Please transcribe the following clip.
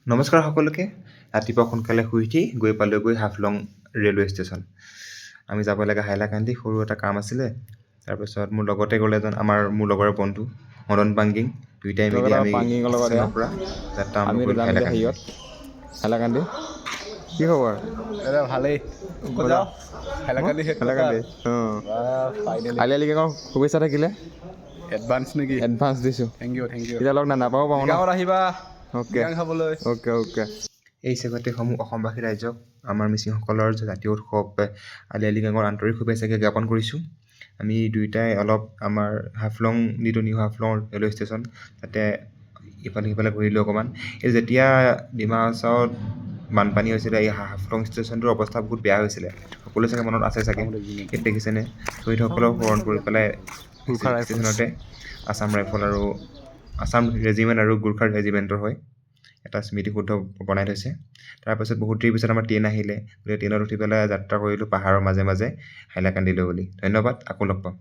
নমস্কাৰ সকলোকে। ৰাতিপুৱা সোনকালে শুই উঠি গৈ পালোঁগৈ হাফলং ৰেলৱে ষ্টেচন। আমি যাব লাগে হাইলাকান্দি, সৰু এটা কাম আছিলে। তাৰপিছত মোৰ লগতে গ'লে মোৰ লগৰ বন্ধু মদন পাংগিং, দুয়োটাই মিলি আমি পাংগিঙৰ লগত ষ্টেচনৰ পৰা যাত্ৰা আৰম্ভ আমি কৰিলোঁ যাম এতিয়া হাইলাকান্দি। হাইলাকান্দি। কি খবৰ? এটা ভালেই হাইলাকান্দি হাইলাকান্দি আলি আই লৃগাঙৰ শুভেচ্ছা থাকিলে। এডভান্স নেকি? এডভান্স দিছোঁ। থেংক ইউ এতিয়া লগ নাপাব পাৰোঁ ন? গাঁৱত আহিবা অ'কে খাবলৈ। অ'কে এই স্বাগতিকসমূহ অসমবাসী ৰাইজক আমাৰ মিচিংসকলৰ জাতীয় উৎসৱ আলি আই লৃগাঙৰ আন্তৰিক শুভেচ্ছা জ্ঞাপন কৰিছোঁ। আমি দুয়োটাই অলপ আমাৰ হাফলং যিটো নিউ হাফলং ৰেলৱে ষ্টেচন, তাতে ইফালে সিফালে ঘূৰিলোঁ অকণমান। এই যেতিয়া ডিমা হাছাওত বানপানী হৈছিলে, এই হাফলং ষ্টেচনটোৰ অৱস্থা বহুত বেয়া হৈছিলে। সকলো চাগে মনত আছে চাগে। ইয়াত দেখিছেনে শ্বহীদসকলক সোঁৱৰণ কৰি পেলাই গোৰ্খা ৰাইফলছ। ষ্টেচনতে আছাম ৰাইফল আৰু আছাম ৰেজিমেণ্ট আৰু গোৰ্খা ৰেজিমেণ্টৰ হয় এটা স্মৃতিসৌধ বনাই থৈছে। তাৰপাছত বহুত দেৰি পিছত আমাৰ ট্ৰেইন আহিলে। গতিকে ট্ৰেইনত উঠি পেলাই যাত্ৰা কৰিলোঁ পাহাৰৰ মাজে মাজে হাইলাকান্দিলৈ বুলি। ধন্যবাদ, আকৌ লগ পাম।